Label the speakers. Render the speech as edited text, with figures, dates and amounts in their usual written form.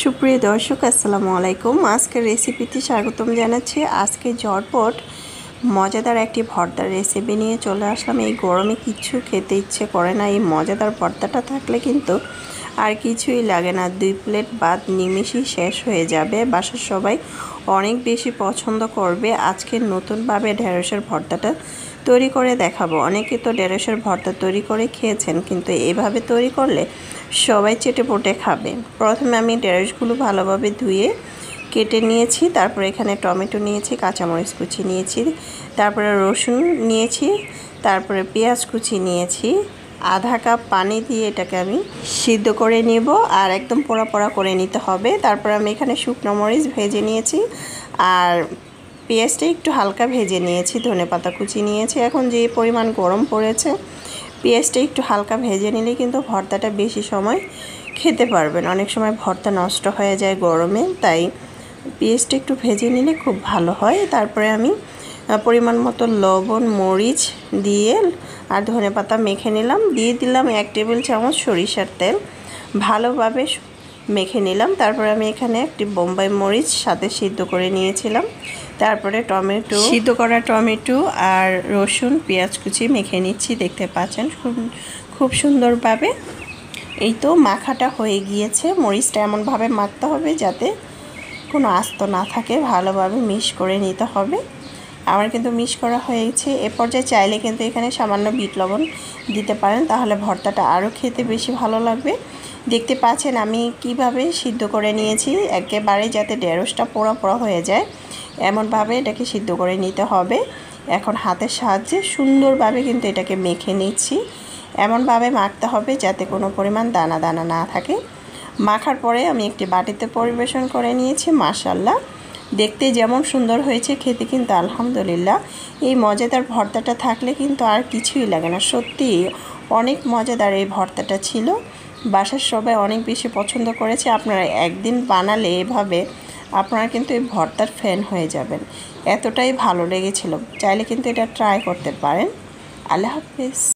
Speaker 1: সুপ্রিয় দর্শক আসসালামু আলাইকুম। আজকের রেসিপিতে স্বাগতম জানাচ্ছি। আজকে ঝটপট মজাদার একটি ভর্তার রেসিপি নিয়ে চলে আসলাম। এই গরমে কিচ্ছু খেতে ইচ্ছে করে না, এই মজাদার ভর্তাটা থাকলে কিন্তু আর কিছুই লাগে না। 2 প্লেট ভাত নিমেষেই শেষ হয়ে যাবে। বাসার সবাই অনেক বেশি পছন্দ করবে। আজকে নতুনভাবে ঢেঁড়সের ভর্তাটা তৈরি করে দেখাবো। অনেকে তো ঢেঁড়সের ভর্তা তৈরি করে খেয়েছেন, কিন্তু এভাবে তৈরি করলে সবাই চেটেপুটে খাবে। প্রথমে আমি ঢেঁড়সগুলো ভালোভাবে ধুয়ে কেটে নিয়েছি। তারপরে এখানে টমেটো নিয়েছি, কাঁচামরিচ কুচি নিয়েছি, তারপরে রসুন নিয়েছি, তারপরে পেঁয়াজ কুচি নিয়েছি। আধা কাপ পানি দিয়ে এটাকে আমি সিদ্ধ করে নেব, আর একদম পোড়া পোড়া করে নিতে হবে। তারপর আমি এখানে শুকনো মরিচ ভেজে নিয়েছি, আর পেঁয়াজটা একটু হালকা ভেজে নিয়েছি। ধনেপাতা কুচি নিয়েছি। এখন যে পরিমাণ গরম পড়েছে, পেঁয়াজটা একটু হালকা ভেজে নিলে কিন্তু ভর্তাটা বেশি সময় খেতে পারবেন। অনেক সময় ভর্তা নষ্ট হয়ে যায় গরমে, তাই পেঁয়াজটা একটু ভেজে নিলে খুব ভালো হয়। তারপরে আমি পরিমাণ মতো লবণ, মরিচ দিয়ে আর ধনেপাতা মেখে নিলাম। দিয়ে দিলাম 1 টেবিল চামচ সরিষার তেল, ভালোভাবে মেখে নিলাম। তারপরে আমি এখানে একটি বোম্বাই মরিচ সাথে সিদ্ধ করে নিয়েছিলাম। তারপরে সিদ্ধ করা টমেটো আর রসুন পেঁয়াজ কুচি মেখে নিচ্ছি। দেখতে পাচ্ছেন খুব সুন্দরভাবে। এই তো মাখাটা হয়ে গিয়েছে। মরিচটা এমনভাবে মাখতে হবে যাতে কোনো আস্ত না থাকে, ভালোভাবে মিক্স করে নিতে হবে। আমার কিন্তু মিক্স করা হয়েছে। এ পর্যায়ে চাইলে কিন্তু এখানে সামান্য বিট লবণ দিতে পারেন, তাহলে ভর্তাটা আরও খেতে বেশি ভালো লাগবে। দেখতে পাচ্ছেন আমি কিভাবে সিদ্ধ করে নিয়েছি, একেবারে যাতে ঢেঁড়সটা পোড়া পোড়া হয়ে যায় এমনভাবে এটাকে সিদ্ধ করে নিতে হবে। এখন হাতের সাহায্যে সুন্দরভাবে কিন্তু এটাকে মেখে নিচ্ছি। এমনভাবে মাখতে হবে যাতে কোনো পরিমাণ দানা দানা না থাকে। মাখার পরে আমি একটি বাটিতে পরিবেশন করে নিয়েছি। মাশাআল্লাহ, দেখতে যেমন সুন্দর হয়েছে, খেতে কিন্তু আলহামদুলিল্লাহ। এই মজাদার ভর্তাটা থাকলে কিন্তু আর কিছুই লাগে না। সত্যি অনেক মজাদার এই ভর্তাটা ছিল। বাসার সবাই অনেক বেশি পছন্দ করেছে। আপনারা একদিন বানালে এভাবে আপনারা কিন্তু এই ভর্তার ফ্যান হয়ে যাবেন। এতটাই ভালো লেগেছিল। চাইলে কিন্তু এটা ট্রাই করতে পারেন। আল্লাহ হাফেজ।